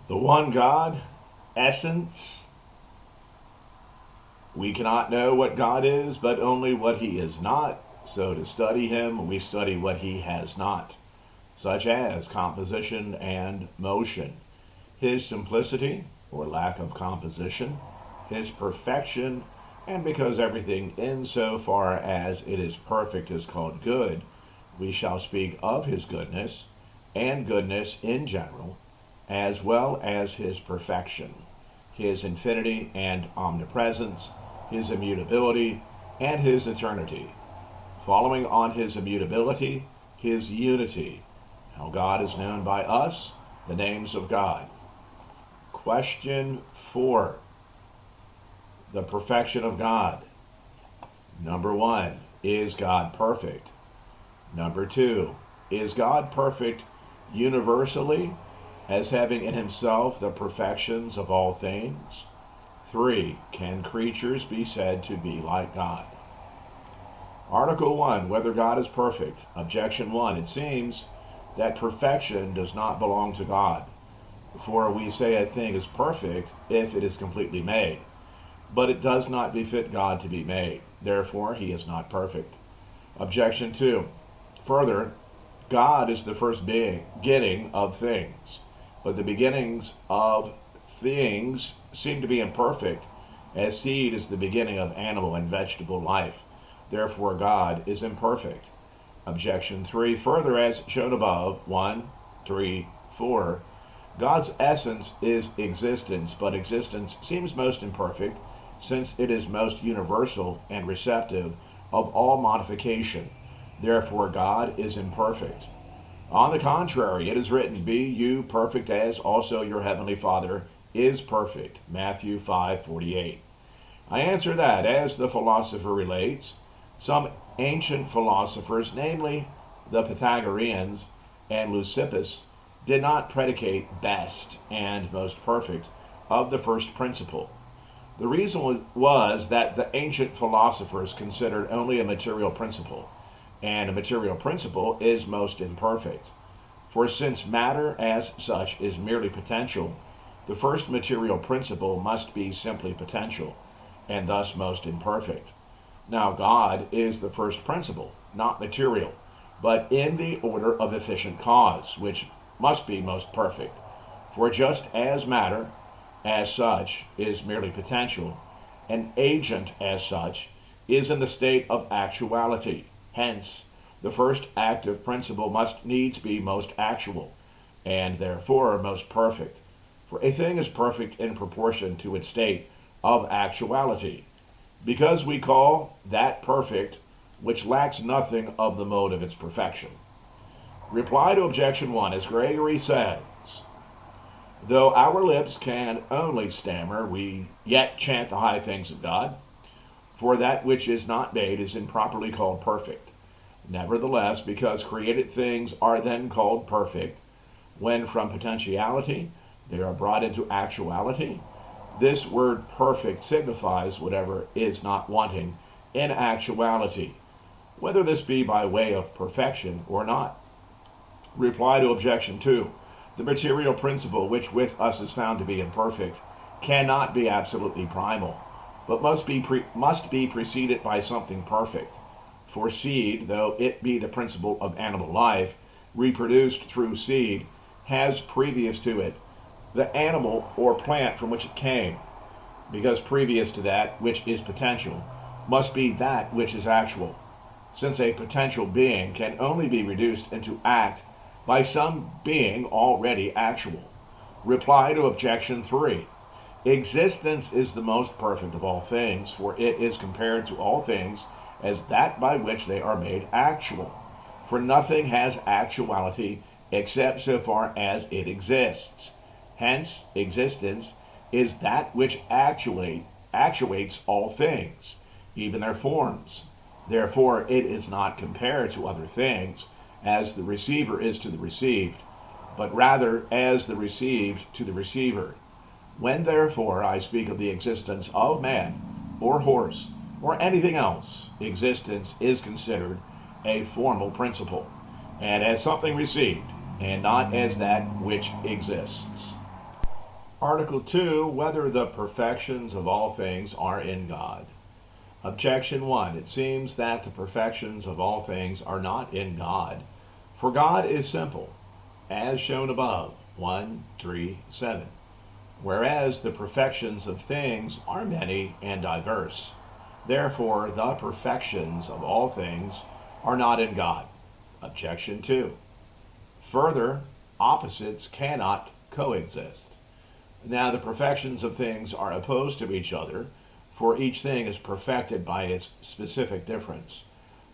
The one God, essence. We cannot know what God is, but only what he is not. So to study him, we study what he has not, such as composition and motion, his simplicity or lack of composition, his perfection, and because everything in so far as it is perfect is called good, we shall speak of his goodness and goodness in general, as well as his perfection, his infinity and omnipresence, his immutability, and his eternity. Following on his immutability, his unity, how God is known by us, the names of God. Question 4. The perfection of God. Number 1, is God perfect? Number 2, is God perfect universally, as having in himself the perfections of all things? 3, can creatures be said to be like God? Article 1, whether God is perfect. Objection 1, it seems that perfection does not belong to God. For we say a thing is perfect if it is completely made. But it does not befit God to be made. Therefore, he is not perfect. Objection 2. Further, God is the first beginning of things. But the beginnings of things seem to be imperfect, as seed is the beginning of animal and vegetable life. Therefore, God is imperfect. Objection 3. Further, as shown above, 1, 3, 4, God's essence is existence, but existence seems most imperfect, since it is most universal and receptive of all modification. Therefore, God is imperfect. On the contrary, it is written, be you perfect as also your heavenly Father is perfect. Matthew 5:48. I answer that, as the philosopher relates, some ancient philosophers, namely the Pythagoreans and Leucippus, did not predicate best and most perfect of the first principle. The reason was that the ancient philosophers considered only a material principle, and a material principle is most imperfect. For since matter as such is merely potential, the first material principle must be simply potential, and thus most imperfect. Now God is the first principle, not material, but in the order of efficient cause, which must be most perfect. For just as matter, as such, is merely potential, an agent, as such, is in the state of actuality. Hence, the first active principle must needs be most actual, and therefore most perfect. For a thing is perfect in proportion to its state of actuality, because we call that perfect which lacks nothing of the mode of its perfection. Reply to objection 1, as Gregory says, though our lips can only stammer, we yet chant the high things of God, for that which is not made is improperly called perfect. Nevertheless, because created things are then called perfect, when from potentiality they are brought into actuality, this word perfect signifies whatever is not wanting in actuality, whether this be by way of perfection or not. Reply to objection 2. The material principle which with us is found to be imperfect cannot be absolutely primal, but must be preceded by something perfect. For seed, though it be the principle of animal life, reproduced through seed, has previous to it the animal or plant from which it came, because previous to that which is potential must be that which is actual, since a potential being can only be reduced into act by some being already actual. Reply to objection 3. Existence is the most perfect of all things, for it is compared to all things as that by which they are made actual. For nothing has actuality except so far as it exists. Hence, existence is that which actuates all things, even their forms. Therefore, it is not compared to other things, as the receiver is to the received, but rather as the received to the receiver. When therefore I speak of the existence of man, or horse, or anything else, existence is considered a formal principle, and as something received, and not as that which exists. Article 2, whether the perfections of all things are in God. Objection 1. It seems that the perfections of all things are not in God, for God is simple, as shown above, 1, 3, 7, whereas the perfections of things are many and diverse. Therefore, the perfections of all things are not in God. Objection 2. Further, opposites cannot coexist. Now, the perfections of things are opposed to each other, for each thing is perfected by its specific difference.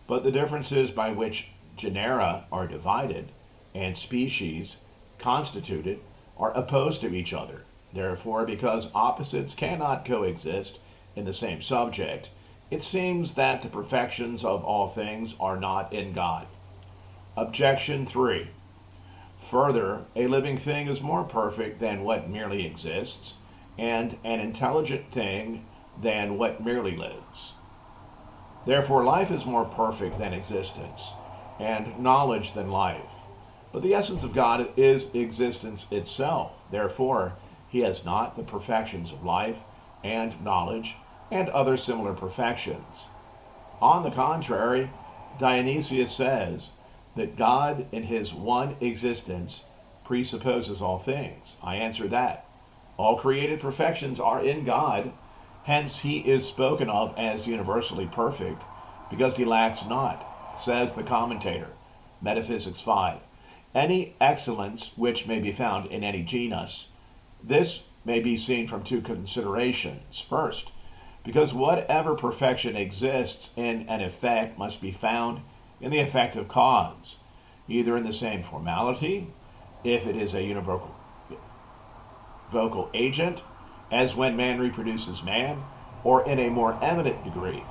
But the differences by which genera are divided and species constituted are opposed to each other. Therefore, because opposites cannot coexist in the same subject, it seems that the perfections of all things are not in God. Objection 3. Further, a living thing is more perfect than what merely exists, and an intelligent thing than what merely lives. Therefore, life is more perfect than existence, and knowledge than life. But the essence of God is existence itself. Therefore, he has not the perfections of life and knowledge and other similar perfections. On the contrary, Dionysius says that God in his one existence presupposes all things. I answer that. All created perfections are in God, hence he is spoken of as universally perfect, because he lacks not, says the commentator, Metaphysics 5. Any excellence which may be found in any genus. This may be seen from two considerations. First, because whatever perfection exists in an effect must be found in the effective cause, either in the same formality, if it is a univocal agent, as when man reproduces man, or in a more eminent degree,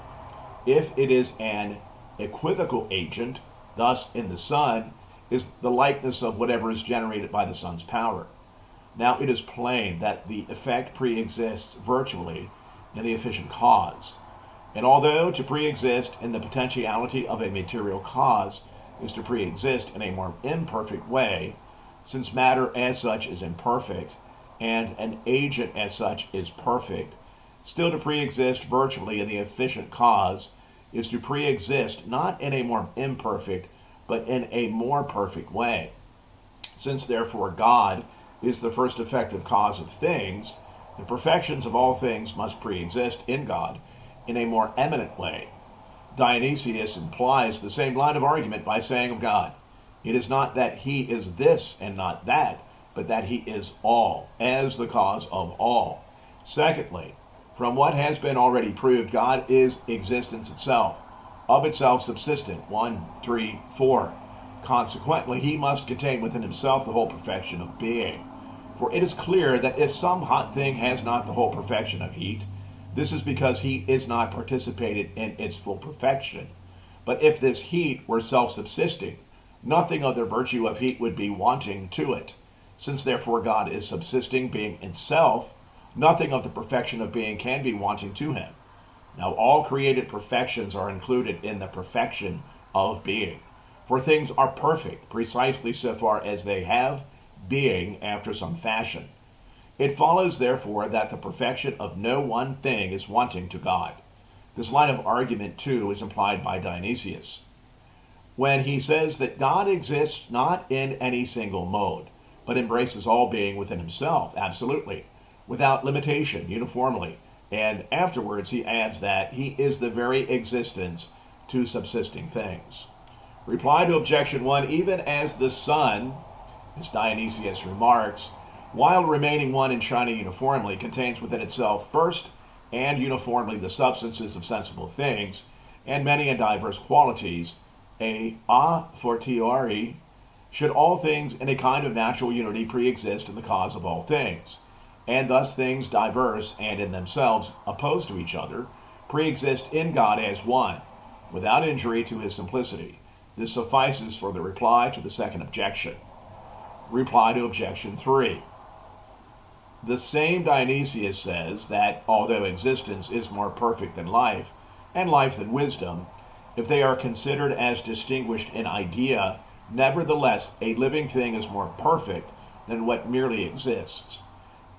if it is an equivocal agent, thus in the sun, is the likeness of whatever is generated by the sun's power. Now it is plain that the effect pre-exists virtually in the efficient cause. And although to pre-exist in the potentiality of a material cause is to pre-exist in a more imperfect way, since matter as such is imperfect, and an agent as such is perfect, still to pre-exist virtually in the efficient cause is to pre-exist not in a more imperfect, but in a more perfect way. Since therefore God is the first effective cause of things, the perfections of all things must pre-exist in God in a more eminent way. Dionysius implies the same line of argument by saying of God, it is not that he is this and not that, but that he is all, as the cause of all. Secondly, from what has been already proved, God is existence itself, of itself subsistent, 1, 3, 4. Consequently, he must contain within himself the whole perfection of being. For it is clear that if some hot thing has not the whole perfection of heat, this is because heat is not participated in its full perfection. But if this heat were self-subsisting, nothing of the virtue of heat would be wanting to it. Since therefore God is subsisting being itself, nothing of the perfection of being can be wanting to him. Now all created perfections are included in the perfection of being. For things are perfect precisely so far as they have being after some fashion. It follows, therefore, that the perfection of no one thing is wanting to God. This line of argument, too, is implied by Dionysius, when he says that God exists not in any single mode, but embraces all being within himself, absolutely, without limitation, uniformly, and afterwards he adds that he is the very existence to subsisting things. Reply to objection 1, even as the sun, as Dionysius remarks, while remaining one and shining uniformly, contains within itself first and uniformly the substances of sensible things, and many and diverse qualities, a fortiori, should all things in a kind of natural unity pre-exist in the cause of all things, and thus things diverse and in themselves opposed to each other, pre-exist in God as one, without injury to his simplicity. This suffices for the reply to the second objection. Reply to objection 3. The same Dionysius says that although existence is more perfect than life, and life than wisdom, if they are considered as distinguished in idea, nevertheless a living thing is more perfect than what merely exists.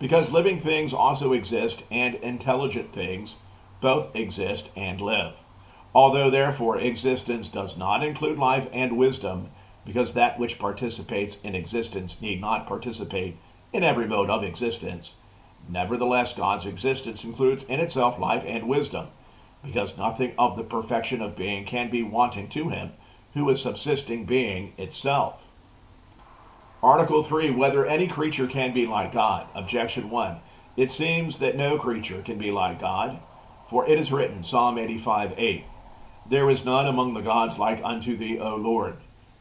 because living things also exist and intelligent things both exist and live. Although therefore existence does not include life and wisdom, because that which participates in existence need not participate in every mode of existence, nevertheless God's existence includes in itself life and wisdom, because nothing of the perfection of being can be wanting to him, who is subsisting being itself. Article 3. Whether any creature can be like God. Objection 1. It seems that no creature can be like God, for it is written, Psalm 85:8, There is none among the gods like unto thee, O Lord.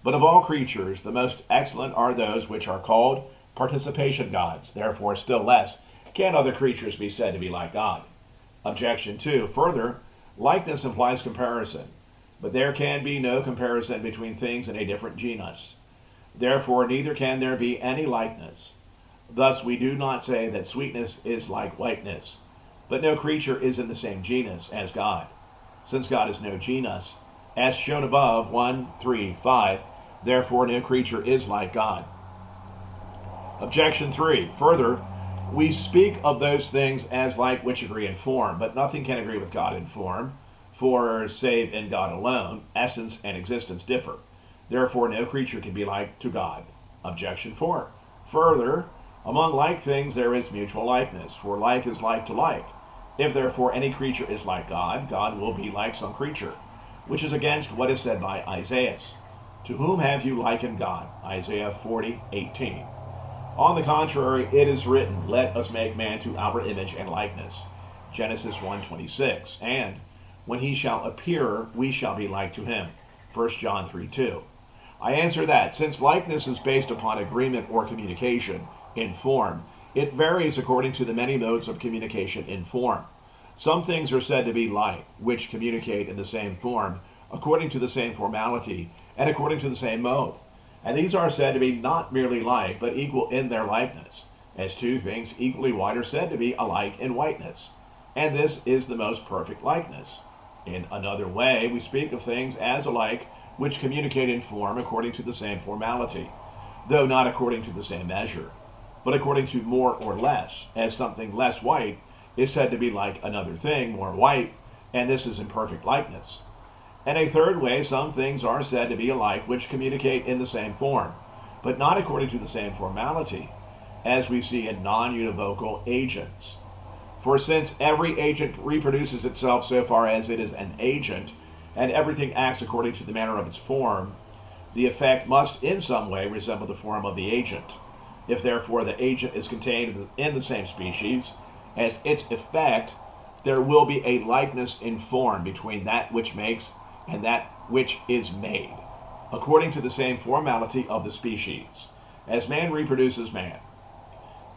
But of all creatures, the most excellent are those which are called participation gods. Therefore, still less can other creatures be said to be like God. Objection 2. Further, likeness implies comparison, but there can be no comparison between things in a different genus. Therefore, neither can there be any likeness. Thus, we do not say that sweetness is like whiteness, but no creature is in the same genus as God. Since God is no genus, as shown above, 1, 3, 5, therefore no creature is like God. Objection 3. Further, we speak of those things as like which agree in form, but nothing can agree with God in form, for save in God alone, essence and existence differ. Therefore, no creature can be like to God. Objection 4. Further, among like things there is mutual likeness, for like is like to like. If therefore any creature is like God, God will be like some creature, which is against what is said by Isaiah. To whom have you likened God? Isaiah 40:18. On the contrary, it is written, Let us make man to our image and likeness. Genesis 1:26. And when he shall appear, we shall be like to him. 1 John 3:2. I answer that, since likeness is based upon agreement or communication in form, it varies according to the many modes of communication in form. Some things are said to be like, which communicate in the same form, according to the same formality, and according to the same mode. And these are said to be not merely like, but equal in their likeness, as two things equally white are said to be alike in whiteness. And this is the most perfect likeness. In another way, we speak of things as alike, which communicate in form according to the same formality, though not according to the same measure, but according to more or less, as something less white is said to be like another thing more white, and this is in perfect likeness. In a third way, some things are said to be alike which communicate in the same form, but not according to the same formality, as we see in non-univocal agents. For since every agent reproduces itself so far as it is an agent, and everything acts according to the manner of its form, the effect must in some way resemble the form of the agent. If therefore the agent is contained in the same species as its effect, there will be a likeness in form between that which makes and that which is made, according to the same formality of the species, as man reproduces man.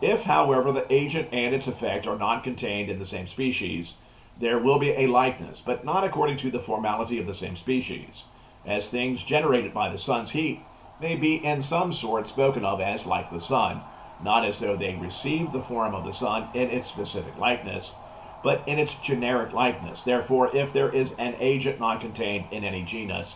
If, however, the agent and its effect are not contained in the same species, there will be a likeness, but not according to the formality of the same species, as things generated by the sun's heat may be in some sort spoken of as like the sun, not as though they received the form of the sun in its specific likeness, but in its generic likeness. Therefore, if there is an agent not contained in any genus,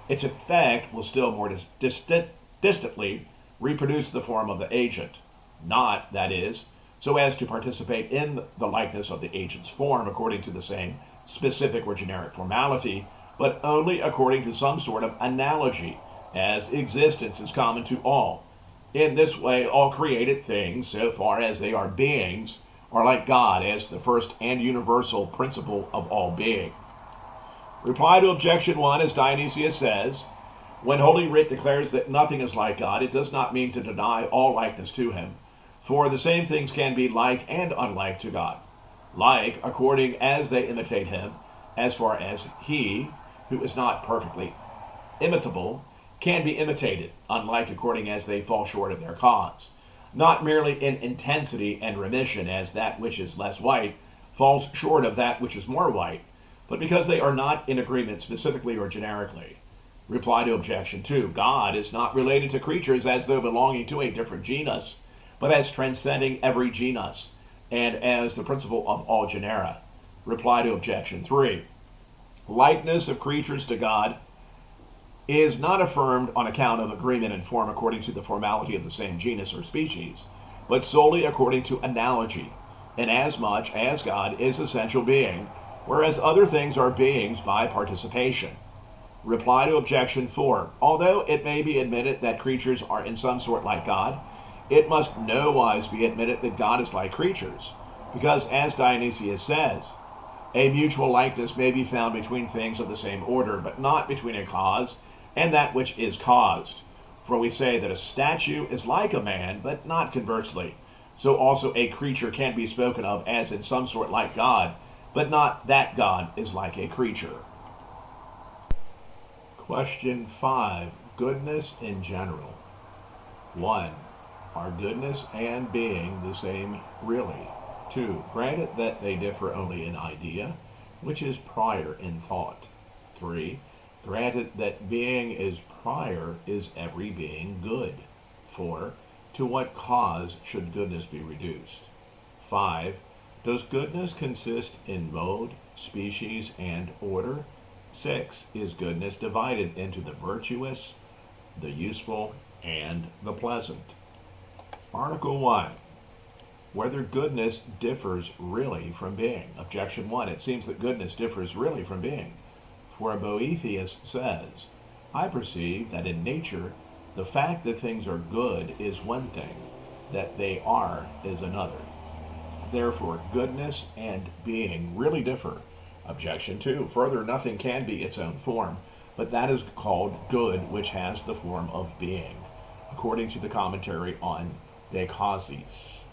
its effect will still more distantly reproduce the form of the agent, not, that is, so as to participate in the likeness of the agent's form according to the same specific or generic formality, but only according to some sort of analogy, as existence is common to all. In this way, all created things, so far as they are beings, are like God as the first and universal principle of all being. Reply to objection 1, as Dionysius says, when Holy Writ declares that nothing is like God, it does not mean to deny all likeness to him. For the same things can be like and unlike to God. Like, according as they imitate him, as far as he, who is not perfectly imitable, can be imitated, unlike according as they fall short of their cause. Not merely in intensity and remission, as that which is less white falls short of that which is more white, but because they are not in agreement specifically or generically. Reply to objection 2. God is not related to creatures as though belonging to a different genus, but as transcending every genus, and as the principle of all genera. Reply to objection 3. Likeness of creatures to God is not affirmed on account of agreement in form according to the formality of the same genus or species, but solely according to analogy, inasmuch as God is essential being, whereas other things are beings by participation. Reply to objection 4. Although it may be admitted that creatures are in some sort like God, it must no wise be admitted that God is like creatures, because as Dionysius says, a mutual likeness may be found between things of the same order, but not between a cause and that which is caused. For we say that a statue is like a man, but not conversely. So also a creature can be spoken of as in some sort like God, but not that God is like a creature. Question 5. Goodness in general. 1. Are goodness and being the same really? 2. Granted that they differ only in idea, which is prior in thought. 3. Granted that being is prior, is every being good? 4. To what cause should goodness be reduced? 5. Does goodness consist in mode, species, and order? 6. Is goodness divided into the virtuous, the useful, and the pleasant? Article 1. Whether goodness differs really from being. Objection 1. It seems that goodness differs really from being. For Boethius says, I perceive that in nature, the fact that things are good is one thing, that they are is another. Therefore, goodness and being really differ. Objection 2. Further, nothing can be its own form, but that is called good which has the form of being, according to the commentary on De Causis.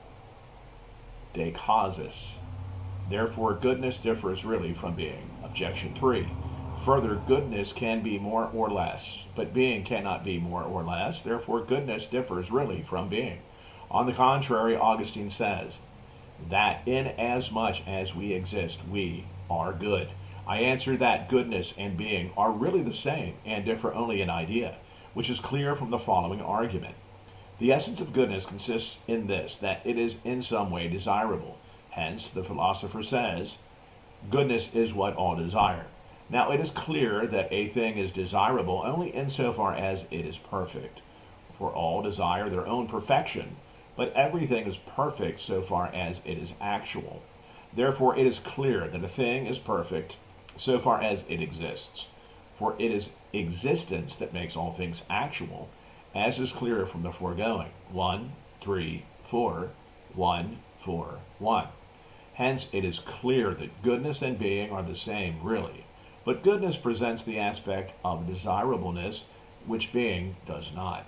Therefore, goodness differs really from being. Objection 3. Further, goodness can be more or less, but being cannot be more or less. Therefore, goodness differs really from being. On the contrary, Augustine says that inasmuch as we exist, we are good. I answer that goodness and being are really the same and differ only in idea, which is clear from the following argument. The essence of goodness consists in this, that it is in some way desirable. Hence, the philosopher says, goodness is what all desire. Now, it is clear that a thing is desirable only insofar as it is perfect. For all desire their own perfection, but everything is perfect so far as it is actual. Therefore, it is clear that a thing is perfect so far as it exists. For it is existence that makes all things actual, as is clear from the foregoing. 1, 3, 4, 1, 4, 1. Hence, it is clear that goodness and being are the same, really. But goodness presents the aspect of desirableness, which being does not.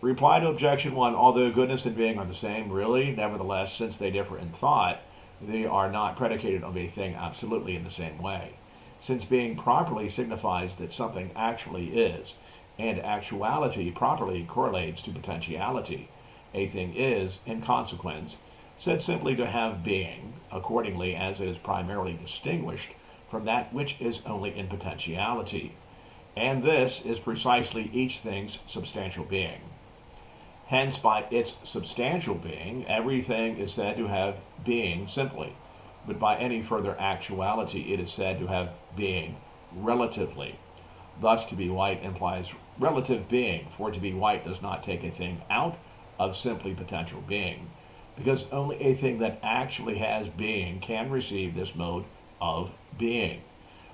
Reply to objection 1. Although goodness and being are the same, really, nevertheless, since they differ in thought, they are not predicated of a thing absolutely in the same way. Since being properly signifies that something actually is, and actuality properly correlates to potentiality, a thing is, in consequence, said simply to have being, accordingly as it is primarily distinguished from that which is only in potentiality. And this is precisely each thing's substantial being. Hence, by its substantial being, everything is said to have being simply, but by any further actuality it is said to have being relatively. Thus, to be white implies relative being, for to be white does not take a thing out of simply potential being, because only a thing that actually has being can receive this mode of being.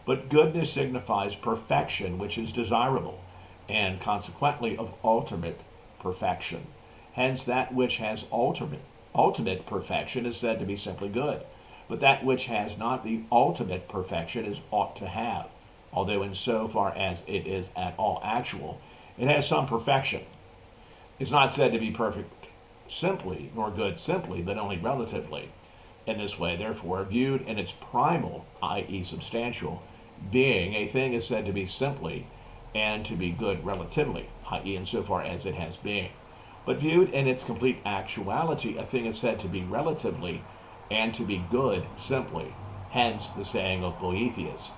But goodness signifies perfection, which is desirable, and consequently of ultimate perfection. Hence, that which has ultimate perfection is said to be simply good, but that which has not the ultimate perfection is ought to have, although in so far as it is at all actual, it has some perfection. It's not said to be perfect simply, nor good simply, but only relatively. In this way, therefore, viewed in its primal, i.e. substantial, being, a thing is said to be simply and to be good relatively, i.e. insofar as it has being. But viewed in its complete actuality, a thing is said to be relatively and to be good simply. Hence the saying of Boethius,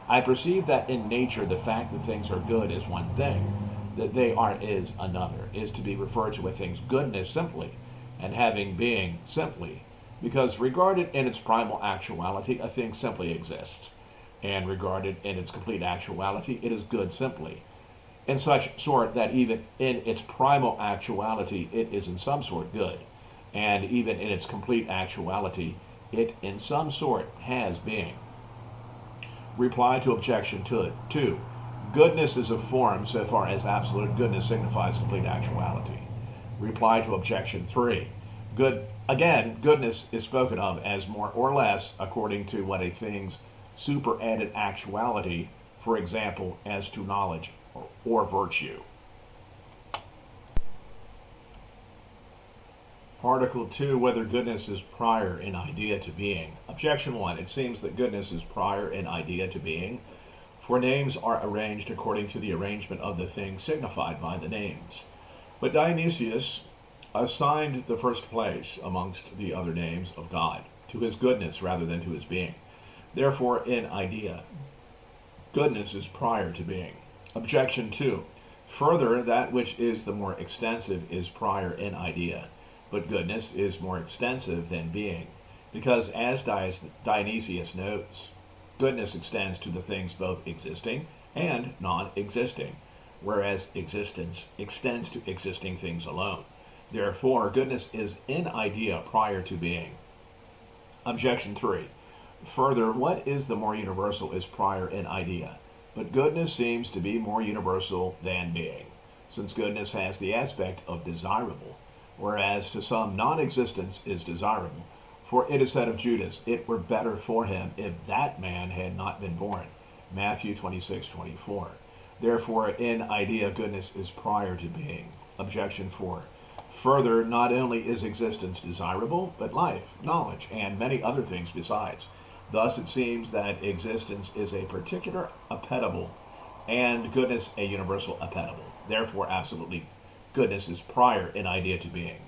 I perceive that in nature the fact that things are good is one thing, that they are is another, is to be referred to a thing's goodness simply, and having being simply, because regarded in its primal actuality, a thing simply exists, and regarded in its complete actuality, it is good simply, in such sort that even in its primal actuality, it is in some sort good. and even in its complete actuality, it in some sort has being. Reply to objection 2. Goodness is a form so far as absolute goodness signifies complete actuality. Reply to objection 3. Goodness is spoken of as more or less according to what a thing's superadded actuality, for example, as to knowledge or virtue. Article 2, whether goodness is prior in idea to being. Objection 1, it seems that goodness is prior in idea to being, for names are arranged according to the arrangement of the thing signified by the names. But Dionysius assigned the first place amongst the other names of God to his goodness rather than to his being. Therefore, in idea, goodness is prior to being. Objection 2, further, that which is the more extensive is prior in idea, but goodness is more extensive than being, because as Dionysius notes, goodness extends to the things both existing and non-existing, whereas existence extends to existing things alone. Therefore, goodness is in idea prior to being. Objection 3. Further, what is the more universal is prior in idea, but goodness seems to be more universal than being, since goodness has the aspect of desirable, whereas to some non-existence is desirable. For it is said of Judas, it were better for him if that man had not been born. Matthew 26:24. Therefore, in idea, goodness is prior to being. Objection 4. Further, not only is existence desirable, but life, knowledge, and many other things besides. Thus it seems that existence is a particular appetible, and goodness a universal appetible. Therefore, absolutely, goodness is prior in idea to being.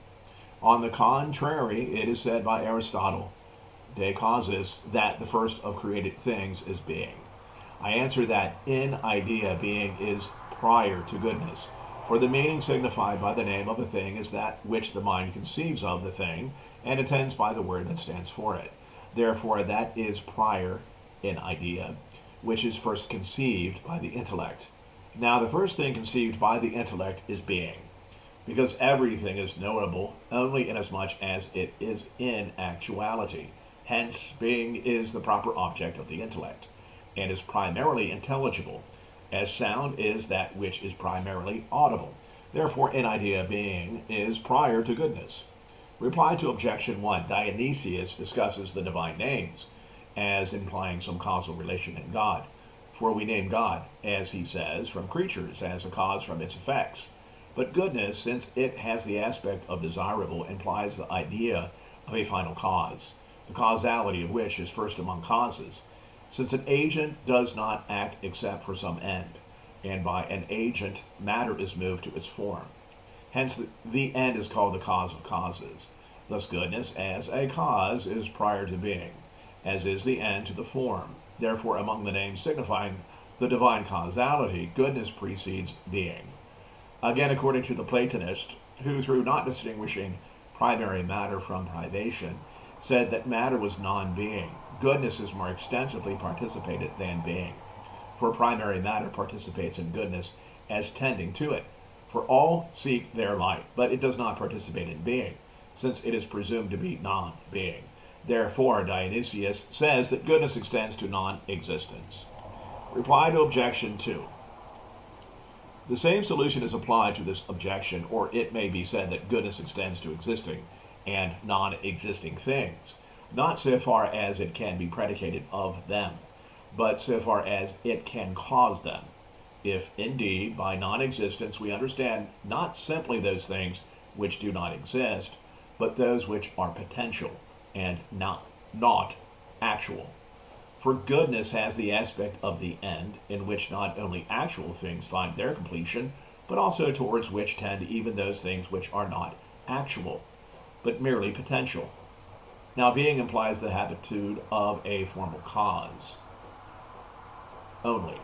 On the contrary, it is said by Aristotle, De Causis, that the first of created things is being. I answer that in idea, being is prior to goodness. For the meaning signified by the name of a thing is that which the mind conceives of the thing and attends by the word that stands for it. Therefore, that is prior in idea, which is first conceived by the intellect. Now, the first thing conceived by the intellect is being, because everything is knowable only inasmuch as it is in actuality. Hence, being is the proper object of the intellect, and is primarily intelligible, as sound is that which is primarily audible. Therefore, in idea, being is prior to goodness. Reply to objection 1. Dionysius discusses the divine names as implying some causal relation in God. For we name God, as he says, from creatures as a cause from its effects. But goodness, since it has the aspect of desirable, implies the idea of a final cause, the causality of which is first among causes, since an agent does not act except for some end, and by an agent matter is moved to its form. Hence the end is called the cause of causes. Thus goodness as a cause is prior to being, as is the end to the form. Therefore, among the names signifying the divine causality, goodness precedes being. Again, according to the Platonist, who through not distinguishing primary matter from privation, said that matter was non-being, goodness is more extensively participated than being. For primary matter participates in goodness as tending to it. For all seek their light, but it does not participate in being, since it is presumed to be non-being. Therefore, Dionysius says that goodness extends to non-existence. Reply to objection 2. The same solution is applied to this objection, or it may be said that goodness extends to existing and non-existing things, not so far as it can be predicated of them, but so far as it can cause them. If indeed by non-existence we understand not simply those things which do not exist, but those which are potential and not actual. For goodness has the aspect of the end, in which not only actual things find their completion, but also towards which tend even those things which are not actual, but merely potential. Now, being implies the habitude of a formal cause only,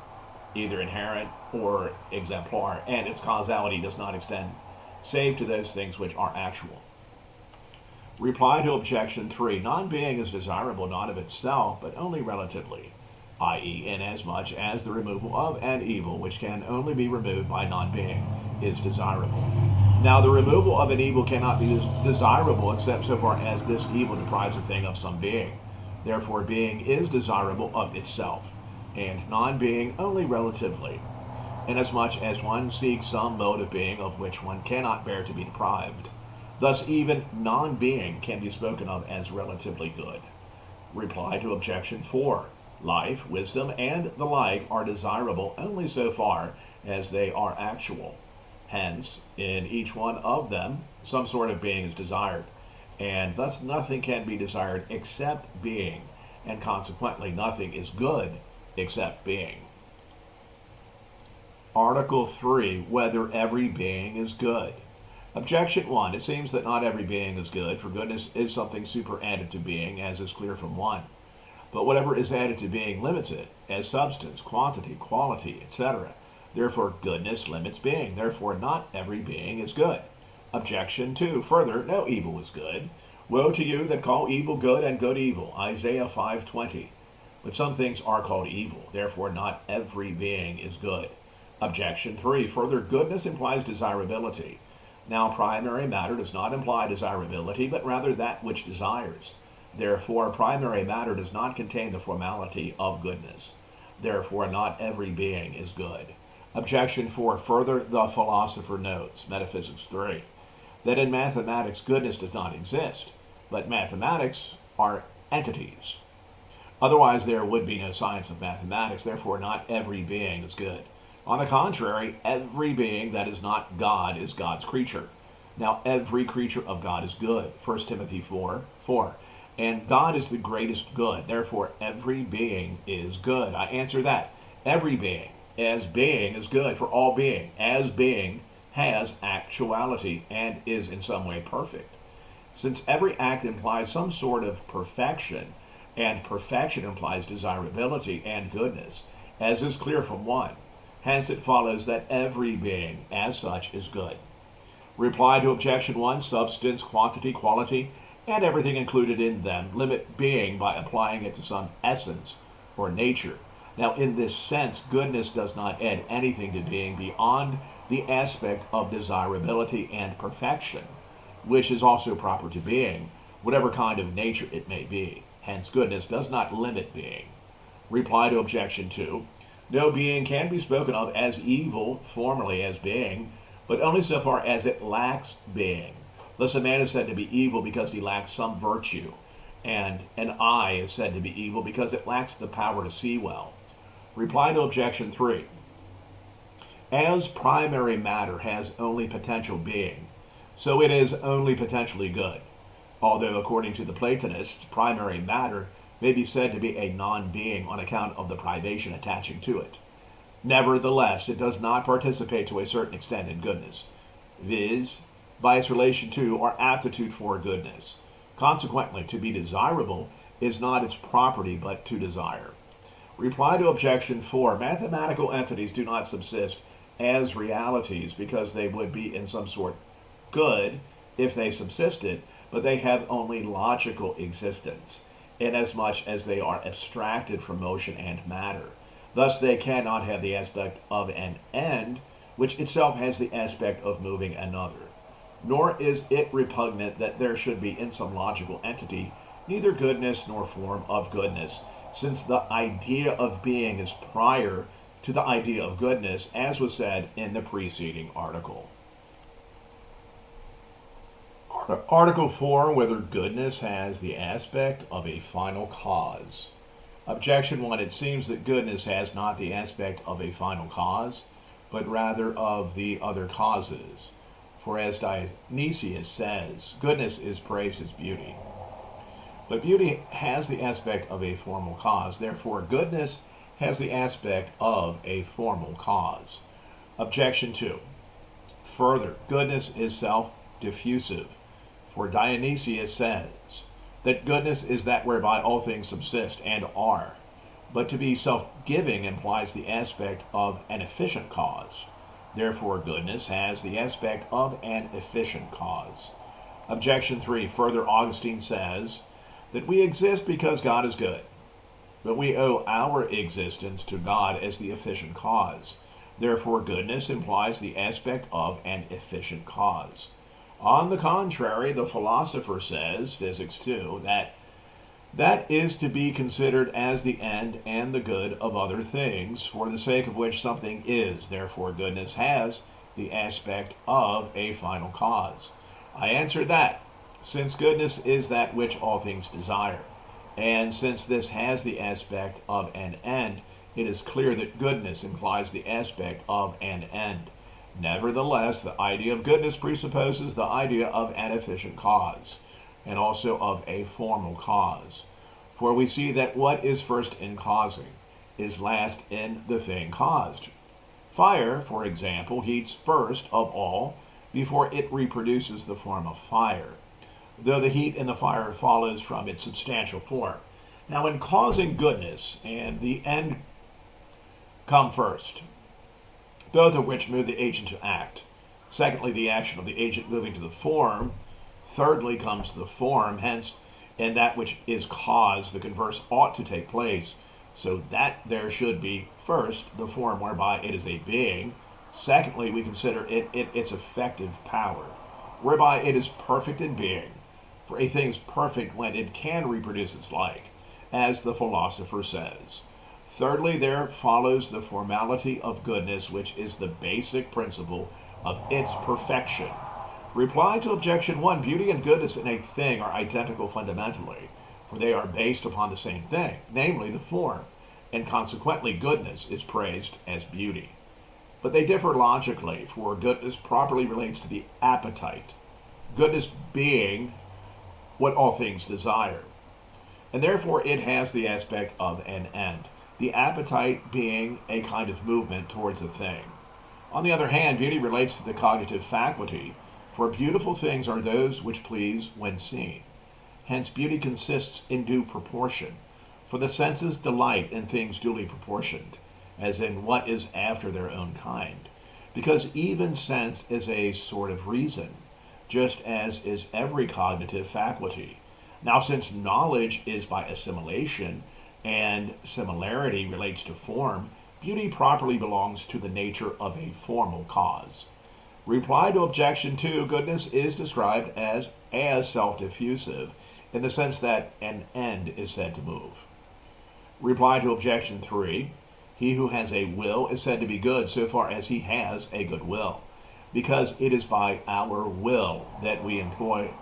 either inherent or exemplar, and its causality does not extend save to those things which are actual. Reply to objection 3. Non-being is desirable not of itself, but only relatively, i.e., inasmuch as the removal of an evil which can only be removed by non-being is desirable. Now, the removal of an evil cannot be desirable except so far as this evil deprives a thing of some being. Therefore, being is desirable of itself, and non-being only relatively, inasmuch as one seeks some mode of being of which one cannot bear to be deprived. Thus, even non-being can be spoken of as relatively good. Reply to objection 4. Life, wisdom, and the like are desirable only so far as they are actual. Hence, in each one of them, some sort of being is desired, and thus nothing can be desired except being, and consequently nothing is good except being. Article 3. Whether every being is good. Objection 1. It seems that not every being is good, for goodness is something superadded to being, as is clear from 1. But whatever is added to being limits it, as substance, quantity, quality, etc. Therefore, goodness limits being. Therefore, not every being is good. Objection 2. Further, no evil is good. Woe to you that call evil good and good evil. Isaiah 5:20. But some things are called evil. Therefore, not every being is good. Objection 3. Further, goodness implies desirability. Now, primary matter does not imply desirability, but rather that which desires. Therefore, primary matter does not contain the formality of goodness. Therefore, not every being is good. Objection 4. Further, the philosopher notes, Metaphysics 3, that in mathematics goodness does not exist, but mathematics are entities. Otherwise, there would be no science of mathematics. Therefore, not every being is good. On the contrary, every being that is not God is God's creature. Now, every creature of God is good. 1 Timothy 4:4. And God is the greatest good. Therefore, every being is good. I answer that. Every being, as being, is good, for all being, as being, has actuality and is in some way perfect. Since every act implies some sort of perfection, and perfection implies desirability and goodness, as is clear from 1. Hence it follows that every being, as such, is good. Reply to objection 1. Substance, quantity, quality, and everything included in them limit being by applying it to some essence or nature. Now, in this sense, goodness does not add anything to being beyond the aspect of desirability and perfection, which is also proper to being, whatever kind of nature it may be. Hence, goodness does not limit being. Reply to objection 2. No being can be spoken of as evil formally as being, but only so far as it lacks being. Thus, a man is said to be evil because he lacks some virtue, and an eye is said to be evil because it lacks the power to see well. Reply to objection 3. As primary matter has only potential being, so it is only potentially good. Although, according to the Platonists, primary matter may be said to be a non-being on account of the privation attaching to it. Nevertheless, it does not participate to a certain extent in goodness, viz., by its relation to or aptitude for goodness. Consequently, to be desirable is not its property but to desire. Reply to objection 4. Mathematical entities do not subsist as realities because they would be in some sort good if they subsisted, but they have only logical existence, inasmuch as they are abstracted from motion and matter. Thus they cannot have the aspect of an end, which itself has the aspect of moving another. Nor is it repugnant that there should be in some logical entity neither goodness nor form of goodness, since the idea of being is prior to the idea of goodness, as was said in the preceding article. Article 4, whether goodness has the aspect of a final cause. Objection 1. It seems that goodness has not the aspect of a final cause, but rather of the other causes. For as Dionysius says, goodness is praised as beauty. But beauty has the aspect of a formal cause. Therefore, goodness has the aspect of a formal cause. Objection 2. Further, goodness is self-diffusive. For Dionysius says that goodness is that whereby all things subsist and are. But to be self-giving implies the aspect of an efficient cause. Therefore, goodness has the aspect of an efficient cause. Objection 3. Further, Augustine says that we exist because God is good, but we owe our existence to God as the efficient cause. Therefore, goodness implies the aspect of an efficient cause. On the contrary, the philosopher says, Physics 2, that is to be considered as the end and the good of other things, for the sake of which something is. Therefore, goodness has the aspect of a final cause. I answer that, since goodness is that which all things desire, and since this has the aspect of an end, it is clear that goodness implies the aspect of an end. Nevertheless, the idea of goodness presupposes the idea of an efficient cause, and also of a formal cause. For we see that what is first in causing is last in the thing caused. Fire, for example, heats first of all before it reproduces the form of fire, though the heat in the fire follows from its substantial form. Now, in causing goodness and the end come first, both of which move the agent to act. Secondly, the action of the agent moving to the form. Thirdly comes the form, hence, in that which is caused, the converse ought to take place, so that there should be first the form whereby it is a being. Secondly, we consider its effective power, whereby it is perfect in being. For a thing is perfect when it can reproduce its like, as the philosopher says. Thirdly, there follows the formality of goodness, which is the basic principle of its perfection. Reply to objection 1. Beauty and goodness in a thing are identical fundamentally, for they are based upon the same thing, namely the form, and consequently goodness is praised as beauty. But they differ logically, for goodness properly relates to the appetite, goodness being what all things desire, and therefore it has the aspect of an end, the appetite being a kind of movement towards a thing. On the other hand, beauty relates to the cognitive faculty, for beautiful things are those which please when seen. Hence, beauty consists in due proportion, for the senses delight in things duly proportioned, as in what is after their own kind, because even sense is a sort of reason, just as is every cognitive faculty. Now, since knowledge is by assimilation, and similarity relates to form, beauty properly belongs to the nature of a formal cause. Reply to objection 2. Goodness is described as self-diffusive, in the sense that an end is said to move. Reply to objection 3. He who has a will is said to be good so far as he has a good will, because it is by our will that we employ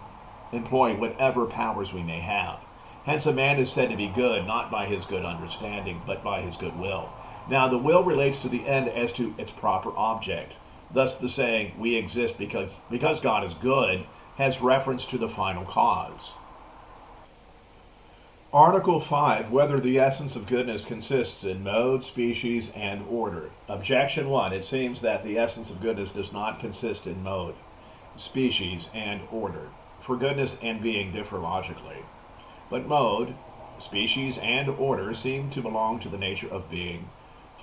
whatever powers we may have. Hence, a man is said to be good, not by his good understanding, but by his good will. Now, the will relates to the end as to its proper object. Thus, the saying, we exist because God is good, has reference to the final cause. Article 5, whether the essence of goodness consists in mode, species, and order. Objection 1, it seems that the essence of goodness does not consist in mode, species, and order, for goodness and being differ logically. But mode, species, and order seem to belong to the nature of being,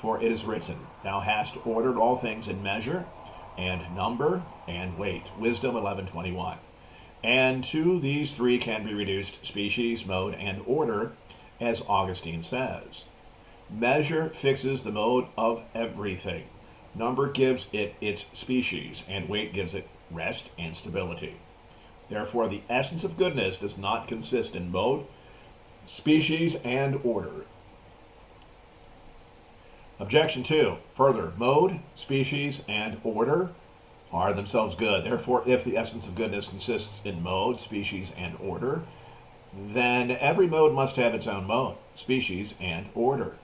for it is written, Thou hast ordered all things in measure, and number, and weight. Wisdom 11:21. And to these three can be reduced species, mode, and order, as Augustine says. Measure fixes the mode of everything. Number gives it its species, and weight gives it rest and stability. Therefore, the essence of goodness does not consist in mode, species, and order. Objection 2. Further, mode, species, and order are themselves good. Therefore, if the essence of goodness consists in mode, species, and order, then every mode must have its own mode, species, and order.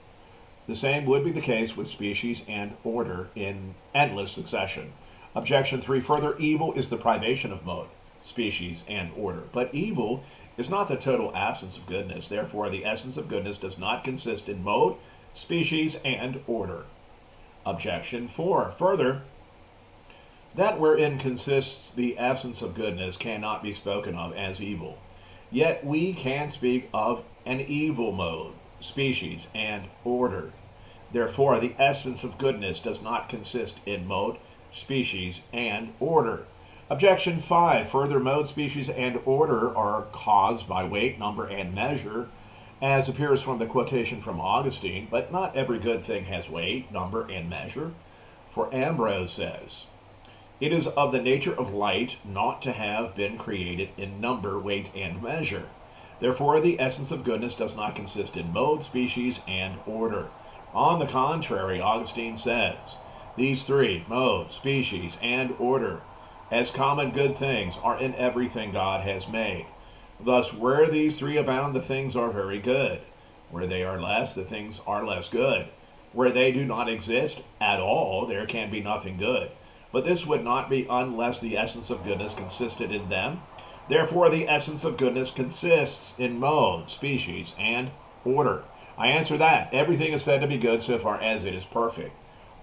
The same would be the case with species and order in endless succession. Objection 3. Further, evil is the privation of mode, species, and order. But evil is not the total absence of goodness. Therefore, the essence of goodness does not consist in mode, species, and order. Objection 4. Further, that wherein consists the absence of goodness cannot be spoken of as evil. Yet we can speak of an evil mode, species, and order. Therefore, the essence of goodness does not consist in mode, species, and order. Objection 5. Further, mode, species, and order are caused by weight, number, and measure, as appears from the quotation from Augustine, but not every good thing has weight, number, and measure. For Ambrose says, "It is of the nature of light not to have been created in number, weight, and measure. Therefore, the essence of goodness does not consist in mode, species, and order. On the contrary, Augustine says, these three, mode, species, and order, as common good things, are in everything God has made. Thus, where these three abound, the things are very good. Where they are less, the things are less good. Where they do not exist at all, there can be nothing good. But this would not be unless the essence of goodness consisted in them. Therefore, the essence of goodness consists in mode, species, and order." I answer that everything is said to be good so far as it is perfect.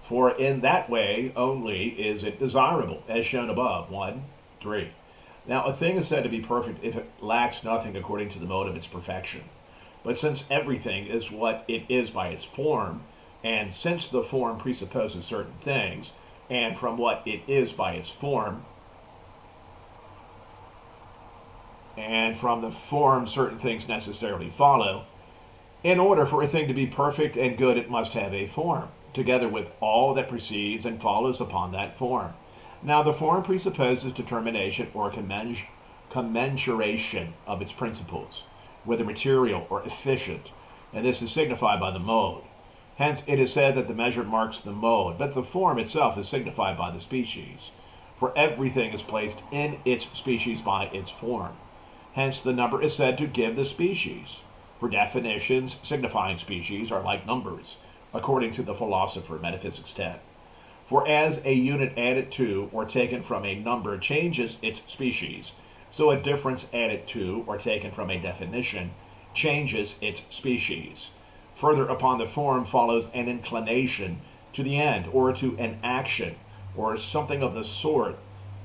For in that way only is it desirable, as shown above, 1, 3. Now, a thing is said to be perfect if it lacks nothing according to the mode of its perfection. But since everything is what it is by its form, and since the form presupposes certain things, and from what it is by its form, and from the form certain things necessarily follow, in order for a thing to be perfect and good, it must have a form, together with all that precedes and follows upon that form. Now, the form presupposes determination or commensuration of its principles, whether material or efficient, and this is signified by the mode. Hence, it is said that the measure marks the mode, but the form itself is signified by the species. For everything is placed in its species by its form. Hence, the number is said to give the species. For definitions signifying species are like numbers, according to the philosopher Metaphysics 10. For as a unit added to or taken from a number changes its species, so a difference added to or taken from a definition changes its species. Further, upon the form follows an inclination to the end, or to an action, or something of the sort.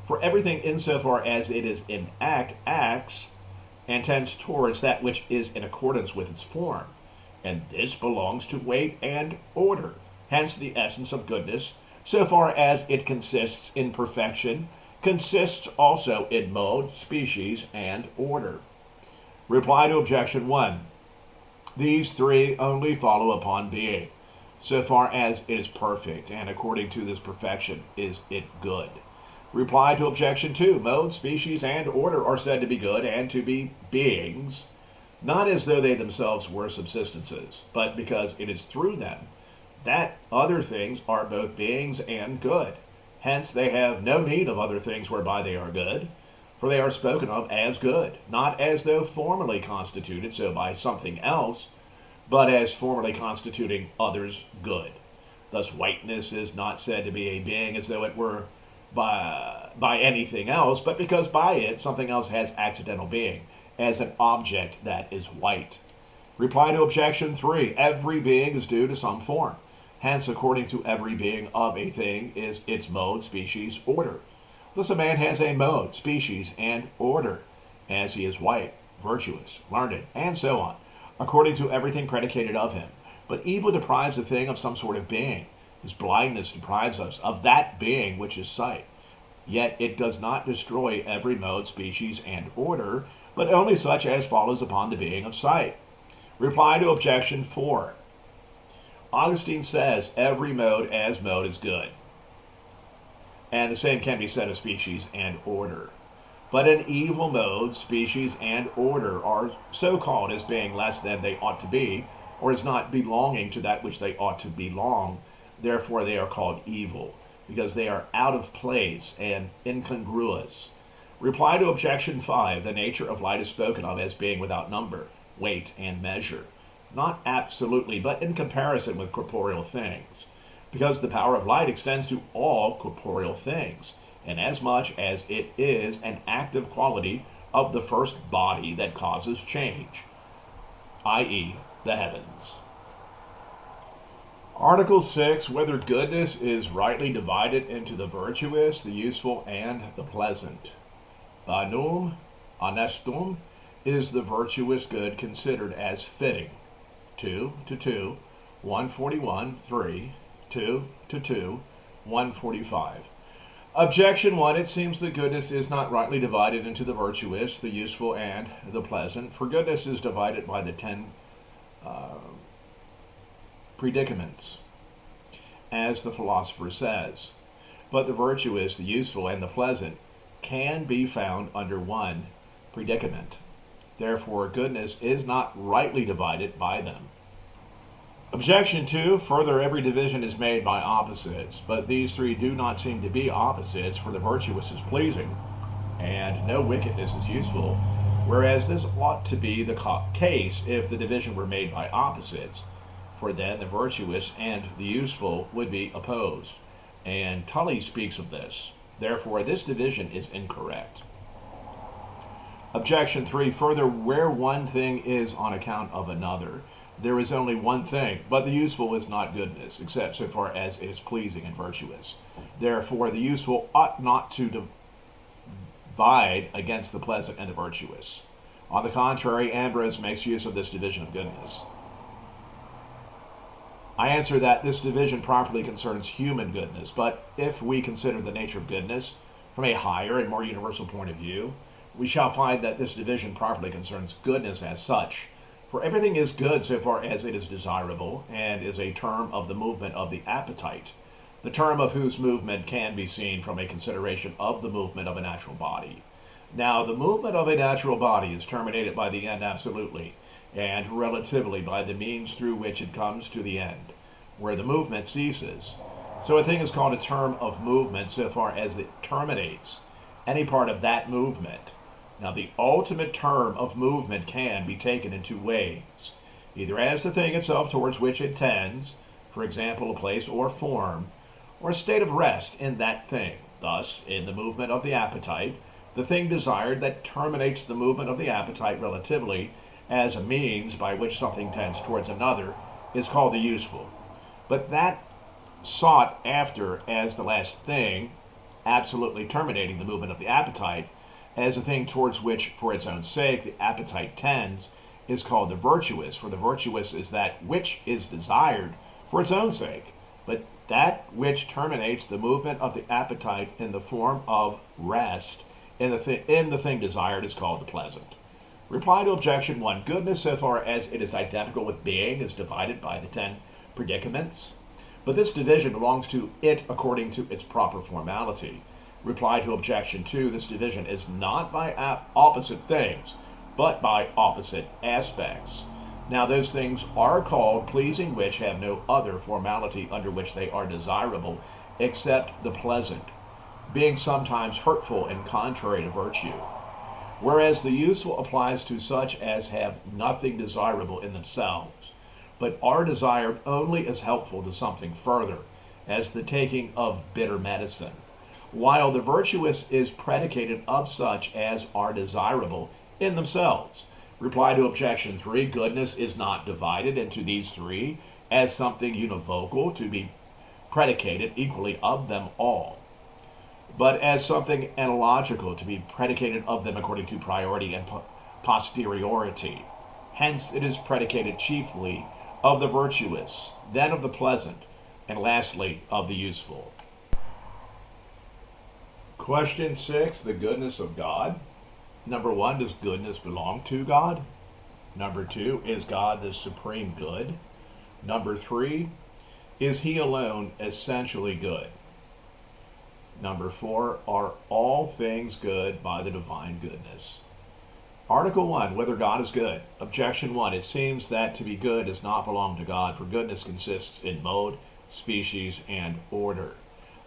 For everything, insofar as it is in act, acts and tends towards that which is in accordance with its form. And this belongs to weight and order. Hence, the essence of goodness, so far as it consists in perfection, consists also in mode, species, and order. Reply to objection 1. These three only follow upon being, so far as it is perfect, and according to this perfection is it good. Reply to objection 2. Mode, species, and order are said to be good and to be beings, not as though they themselves were subsistences, but because it is through them that other things are both beings and good. Hence they have no need of other things whereby they are good, for they are spoken of as good, not as though formerly constituted so by something else, but as formerly constituting others good. Thus whiteness is not said to be a being as though it were by anything else, but because by it something else has accidental being, as an object that is white. Reply to objection 3. Every being is due to some form. Hence, according to every being of a thing is its mode, species, order. Thus a man has a mode, species, and order, as he is white, virtuous, learned, and so on, according to everything predicated of him. But evil deprives a thing of some sort of being. His blindness deprives us of that being which is sight. Yet it does not destroy every mode, species, and order, but only such as follows upon the being of sight. Reply to objection 4. Augustine says every mode as mode is good, and the same can be said of species and order. But an evil mode, species, and order are so called as being less than they ought to be, or as not belonging to that which they ought to belong. Therefore they are called evil, because they are out of place and incongruous. Reply to objection 5. The nature of light is spoken of as being without number, weight, and measure. Not absolutely, but in comparison with corporeal things, because the power of light extends to all corporeal things, inasmuch as it is an active quality of the first body that causes change, i.e., the heavens. Article 6. Whether goodness is rightly divided into the virtuous, the useful, and the pleasant. Bonum honestum is the virtuous good considered as fitting. 2 to 2, 141, 3, 2 to 2, 145. Objection 1. It seems that goodness is not rightly divided into the virtuous, the useful, and the pleasant, for goodness is divided by the 10 predicaments, as the philosopher says. But the virtuous, the useful, and the pleasant can be found under one predicament. Therefore, goodness is not rightly divided by them. Objection 2. Further, every division is made by opposites, but these three do not seem to be opposites, for the virtuous is pleasing, and no wickedness is useful, whereas this ought to be the case if the division were made by opposites, for then the virtuous and the useful would be opposed, and Tully speaks of this. Therefore, this division is incorrect. Objection 3. Further, where one thing is on account of another, there is only one thing, but the useful is not goodness, except so far as it is pleasing and virtuous. Therefore, the useful ought not to divide against the pleasant and the virtuous. On the contrary, Ambrose makes use of this division of goodness. I answer that this division properly concerns human goodness, but if we consider the nature of goodness from a higher and more universal point of view, we shall find that this division properly concerns goodness as such. For everything is good so far as it is desirable, and is a term of the movement of the appetite, the term of whose movement can be seen from a consideration of the movement of a natural body. Now, the movement of a natural body is terminated by the end absolutely, and relatively by the means through which it comes to the end, where the movement ceases. So a thing is called a term of movement so far as it terminates any part of that movement. Now, the ultimate term of movement can be taken in two ways, either as the thing itself towards which it tends, for example, a place or form, or a state of rest in that thing. Thus, in the movement of the appetite, the thing desired that terminates the movement of the appetite relatively as a means by which something tends towards another is called the useful. But that sought after as the last thing, absolutely terminating the movement of the appetite, as a thing towards which, for its own sake, the appetite tends, is called the virtuous, for the virtuous is that which is desired for its own sake, but that which terminates the movement of the appetite in the form of rest in the thing desired is called the pleasant. Reply to objection 1. Goodness, so far as it is identical with being, is divided by the 10 predicaments, but this division belongs to it according to its proper formality. Reply to objection 2. This division is not by opposite things, but by opposite aspects. Now those things are called pleasing which have no other formality under which they are desirable except the pleasant, being sometimes hurtful and contrary to virtue. Whereas the useful applies to such as have nothing desirable in themselves, but are desired only as helpful to something further, as the taking of bitter medicine, while the virtuous is predicated of such as are desirable in themselves. Reply to objection 3. Goodness is not divided into these three as something univocal to be predicated equally of them all, but as something analogical to be predicated of them according to priority and posteriority. Hence it is predicated chiefly of the virtuous, then of the pleasant, and lastly of the useful. Question 6. The goodness of God. Number 1, does goodness belong to God? Number 2, is God the supreme good? Number 3, is he alone essentially good? Number 4, are all things good by the divine goodness? Article 1, whether God is good. Objection 1, it seems that to be good does not belong to God, for goodness consists in mode, species, and order.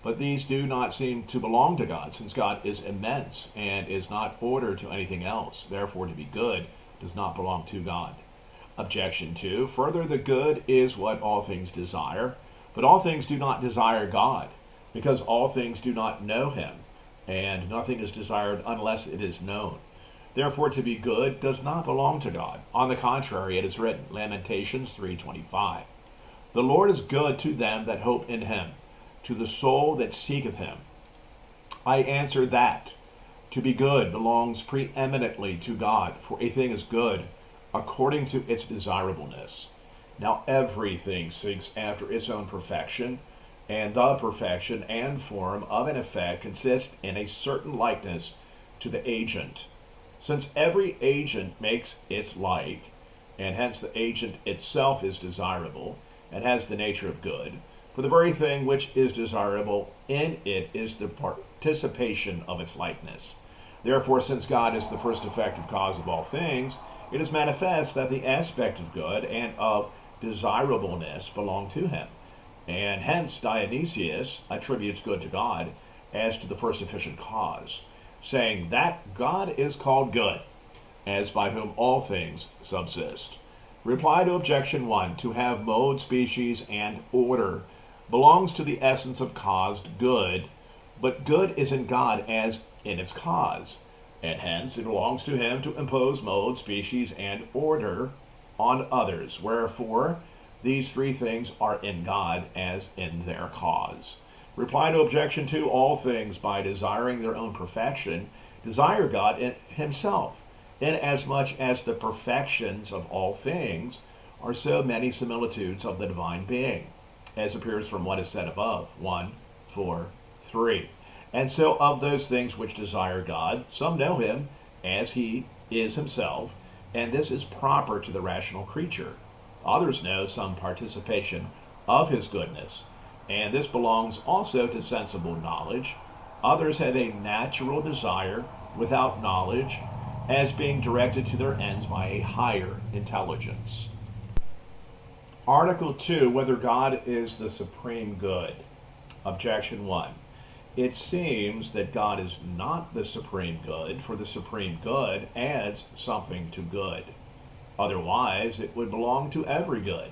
But these do not seem to belong to God, since God is immense and is not order to anything else. Therefore, to be good does not belong to God. Objection 2, further, the good is what all things desire, but all things do not desire God, because all things do not know him, and nothing is desired unless it is known. Therefore, to be good does not belong to God. On the contrary, it is written, Lamentations 3:25, the Lord is good to them that hope in him, to the soul that seeketh him. I answer that to be good belongs preeminently to God, for a thing is good according to its desirableness. Now everything seeks after its own perfection, and the perfection and form of an effect consist in a certain likeness to the agent. Since every agent makes its like, and hence the agent itself is desirable, and has the nature of good, For the very thing which is desirable in it is the participation of its likeness. Therefore, since God is the first effective cause of all things, it is manifest that the aspect of good and of desirableness belong to him. And hence Dionysius attributes good to God as to the first efficient cause, saying that God is called good, as by whom all things subsist. Reply to objection 1. To have mode, species, and order belongs to the essence of caused good, but good is in God as in its cause, and hence it belongs to him to impose mode, species, and order on others. Wherefore, these three things are in God as in their cause. Reply to objection 2. All things, by desiring their own perfection, desire God in himself, inasmuch as the perfections of all things are so many similitudes of the divine being, as appears from what is said above, 1, 4, 3. And so of those things which desire God, some know him as he is himself, and this is proper to the rational creature. Others know some participation of his goodness, and this belongs also to sensible knowledge. Others have a natural desire without knowledge, as being directed to their ends by a higher intelligence. Article 2, whether God is the supreme good. Objection 1. It seems that God is not the supreme good, for the supreme good adds something to good. Otherwise, it would belong to every good.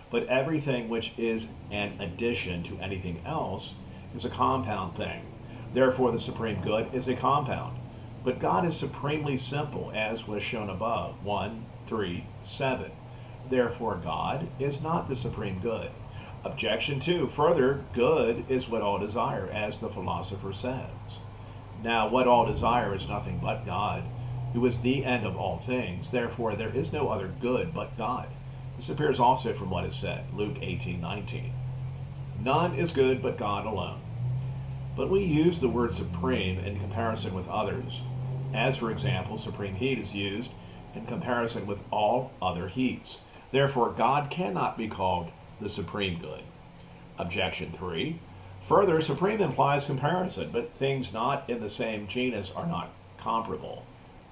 But everything which is an addition to anything else is a compound thing. Therefore, the supreme good is a compound. But God is supremely simple, as was shown above, 1, 3, 7. Therefore, God is not the supreme good. Objection 2. Further, good is what all desire, as the philosopher says. Now, what all desire is nothing but God, who is the end of all things. Therefore, there is no other good but God. This appears also from what is said, Luke 18:19. None is good but God alone. But we use the word supreme in comparison with others, as for example, supreme heat is used in comparison with all other heats. Therefore, God cannot be called the supreme good. Objection 3. Further, supreme implies comparison, but things not in the same genus are not comparable,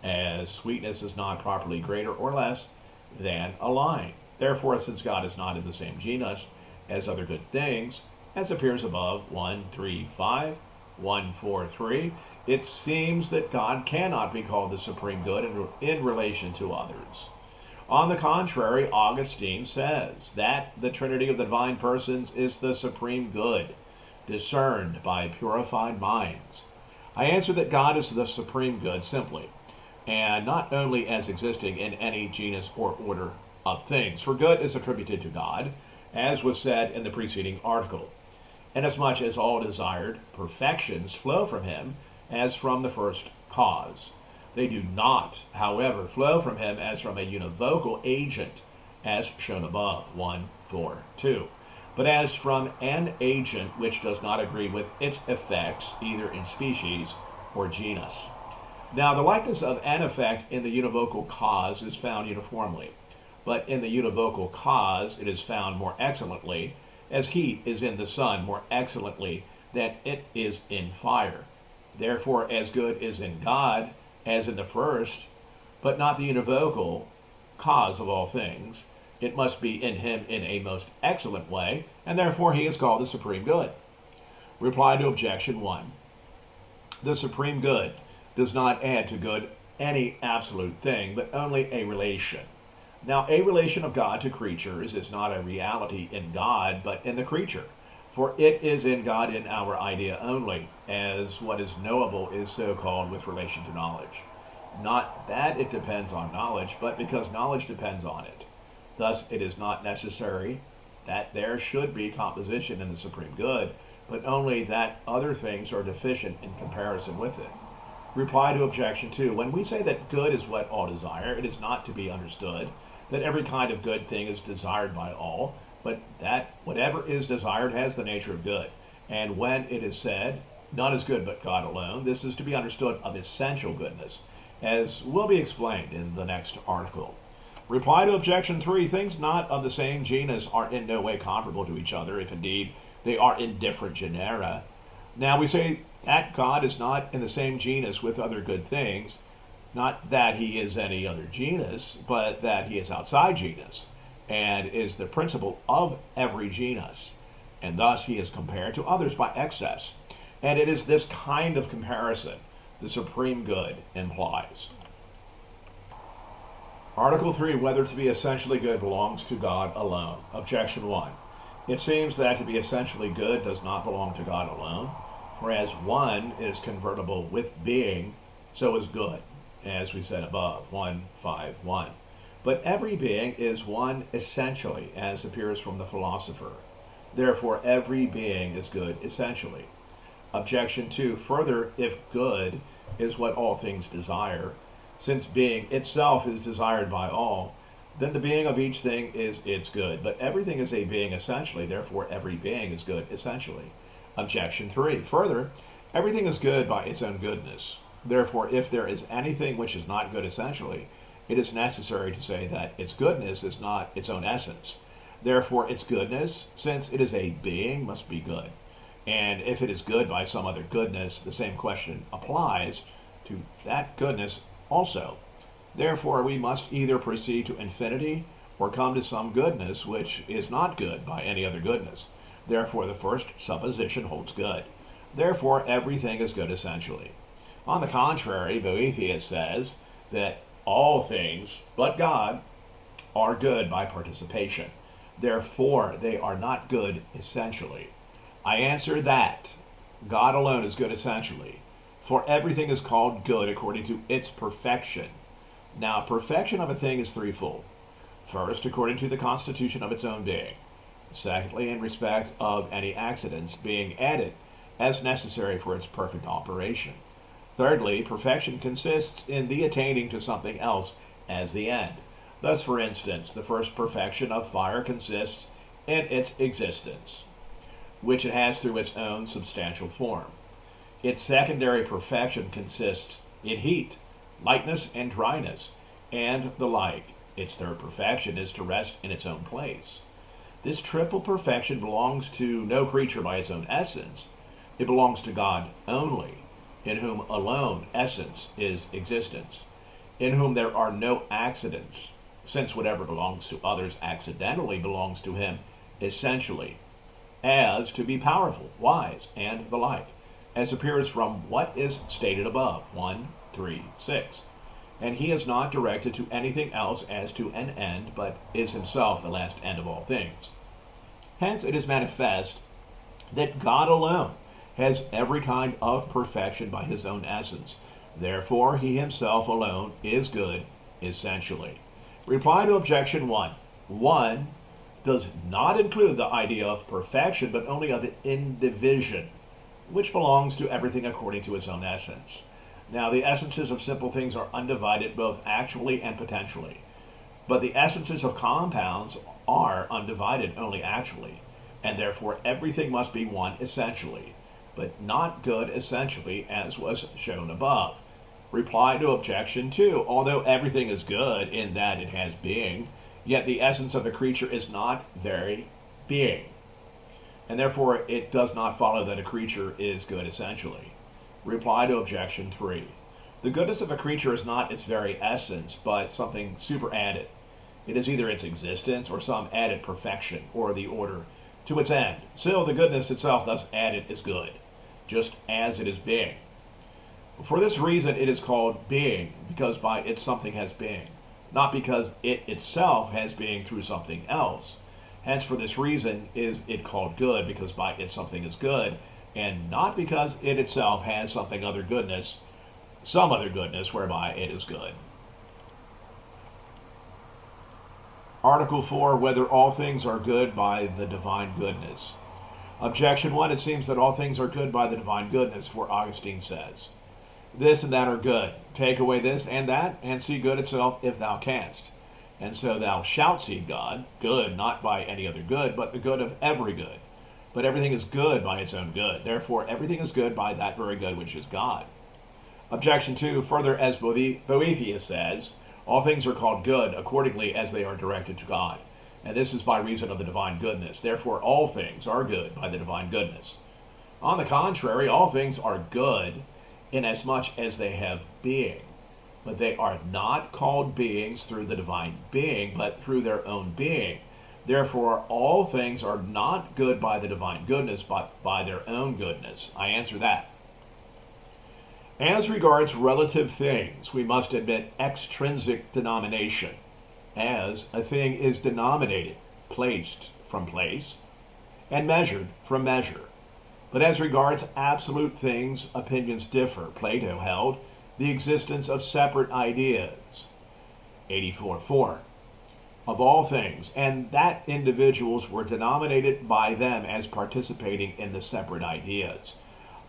as sweetness is not properly greater or less than a line. Therefore, since God is not in the same genus as other good things, as appears above, 1, 3, 5, 1, 4, 3, it seems that God cannot be called the supreme good in relation to others. On the contrary, Augustine says that the Trinity of the divine persons is the supreme good, discerned by purified minds. I answer that God is the supreme good simply, and not only as existing in any genus or order of things, for good is attributed to God, as was said in the preceding article, inasmuch as all desired perfections flow from him as from the first cause. They do not, however, flow from him as from a univocal agent, as shown above, 1, 4, 2, but as from an agent which does not agree with its effects, either in species or genus. Now, the likeness of an effect in the univocal cause is found uniformly, but in the univocal cause it is found more excellently, as heat is in the sun more excellently than it is in fire. Therefore, as good is in God, as in the first, but not the univocal cause of all things, it must be in him in a most excellent way, and therefore he is called the supreme good. Reply to objection 1. The supreme good does not add to good any absolute thing, but only a relation. Now, a relation of God to creatures is not a reality in God, but in the creature. For it is in God in our idea only, as what is knowable is so called with relation to knowledge. Not that it depends on knowledge, but because knowledge depends on it. Thus, it is not necessary that there should be composition in the supreme good, but only that other things are deficient in comparison with it. Reply to objection 2. When we say that good is what all desire, it is not to be understood that every kind of good thing is desired by all, but that whatever is desired has the nature of good. And when it is said, none is good but God alone, this is to be understood of essential goodness, as will be explained in the next article. Reply to objection 3. Things not of the same genus are in no way comparable to each other, if indeed They are in different genera. Now we say that God is not in the same genus with other good things, not that he is any other genus, but that he is outside genus and is the principle of every genus. And thus he is compared to others by excess. And it is this kind of comparison the supreme good implies. Article 3, whether to be essentially good belongs to God alone. Objection 1. It seems that to be essentially good does not belong to God alone, for as one is convertible with being, so is good, as we said above, 1:5:1. But every being is one essentially, as appears from the philosopher. Therefore, every being is good essentially. Objection 2. Further, if good is what all things desire, since being itself is desired by all, then the being of each thing is its good. But everything is a being essentially, therefore every being is good essentially. Objection 3. Further, everything is good by its own goodness. Therefore, if there is anything which is not good essentially, it is necessary to say that its goodness is not its own essence. Therefore, its goodness, since it is a being, must be good. And if it is good by some other goodness, the same question applies to that goodness also. Therefore, we must either proceed to infinity or come to some goodness which is not good by any other goodness. Therefore, the first supposition holds good. Therefore, everything is good essentially. On the contrary, Boethius says that all things but God are good by participation. Therefore, they are not good essentially. I answer that God alone is good essentially, for everything is called good according to its perfection. Now, perfection of a thing is threefold. First, according to the constitution of its own being. Secondly, in respect of any accidents being added as necessary for its perfect operation. Thirdly, perfection consists in the attaining to something else as the end. Thus, for instance, the first perfection of fire consists in its existence, which it has through its own substantial form. Its secondary perfection consists in heat, lightness, and dryness, and the like. Its third perfection is to rest in its own place. This triple perfection belongs to no creature by its own essence. It belongs to God only, in whom alone essence is existence, in whom there are no accidents, since whatever belongs to others accidentally belongs to him essentially, as to be powerful, wise, and the like, as appears from what is stated above, 1:3:6. And he is not directed to anything else as to an end, but is himself the last end of all things. Hence it is manifest that God alone has every kind of perfection by his own essence. Therefore he himself alone is good essentially. Reply to objection 1. 1 does not include the idea of perfection, but only of indivision, which belongs to everything according to its own essence. Now, the essences of simple things are undivided both actually and potentially, but the essences of compounds are undivided only actually, and therefore everything must be one essentially, but not good essentially, as was shown above. Reply to objection 2. Although everything is good in that it has being, yet the essence of a creature is not very being, and therefore it does not follow that a creature is good essentially. Reply to objection 3. The goodness of a creature is not its very essence, but something superadded. It is either its existence or some added perfection, or the order to its end. So the goodness itself thus added is good, just as it is being. For this reason it is called being, because by it something has being, not because it itself has being through something else. Hence for this reason is it called good, because by it something is good, and not because it itself has something other goodness, some other goodness whereby it is good. Article 4, whether all things are good by the divine goodness. Objection 1, it seems that all things are good by the divine goodness, for Augustine says, this and that are good. Take away this and that, and see good itself if thou canst. And so thou shalt see God, good not by any other good, but the good of every good. But everything is good by its own good. Therefore, everything is good by that very good which is God. Objection 2, further, as Boethius says, all things are called good accordingly as they are directed to God. and this is by reason of the divine goodness. Therefore, all things are good by the divine goodness. On the contrary, all things are good inasmuch as they have being, but they are not called beings through the divine being, but through their own being. Therefore, all things are not good by the divine goodness, but by their own goodness. I answer that. As regards relative things, we must admit extrinsic denomination, as a thing is denominated, placed from place, and measured from measure. But as regards absolute things, opinions differ. Plato held the existence of separate ideas, 84:4, of all things, and that individuals were denominated by them as participating in the separate ideas.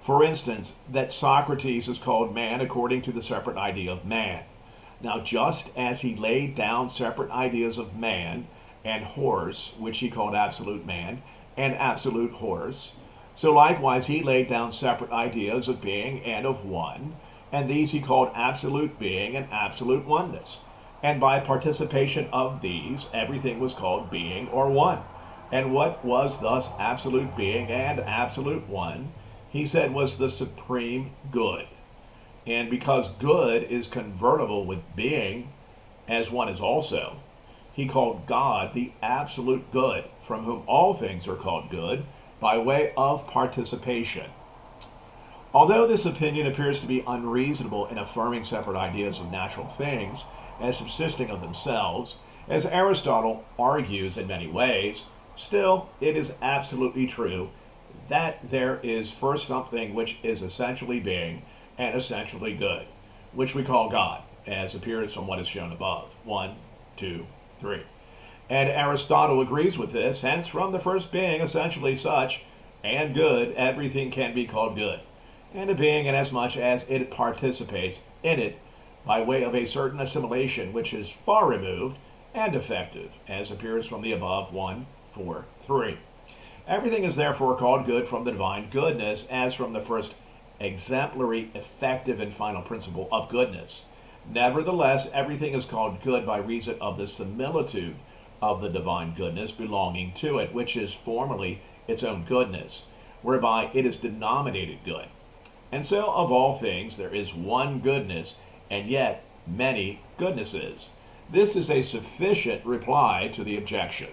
For instance, that Socrates is called man according to the separate idea of man. Now, just as he laid down separate ideas of man and horse, which he called absolute man, and absolute horse, so likewise he laid down separate ideas of being and of one, and these he called absolute being and absolute oneness. And by participation of these, everything was called being or one. And what was thus absolute being and absolute one, he said, was the supreme good. And because good is convertible with being, as one is also, he called God the absolute good, from whom all things are called good, by way of participation. Although this opinion appears to be unreasonable in affirming separate ideas of natural things as subsisting of themselves, as Aristotle argues in many ways, still it is absolutely true that there is first something which is essentially being and essentially good, which we call God, as appears from what is shown above. 1, 2, 3. And Aristotle agrees with this, hence from the first being essentially such and good, everything can be called good, and a being inasmuch as it participates in it by way of a certain assimilation which is far removed and defective, as appears from the above 1, 4, 3. Everything is therefore called good from the divine goodness, as from the first exemplary, effective, and final principle of goodness. Nevertheless, everything is called good by reason of the similitude of the divine goodness belonging to it, which is formerly its own goodness, whereby it is denominated good. And so of all things there is one goodness, and yet many goodnesses. This is a sufficient reply to the objection.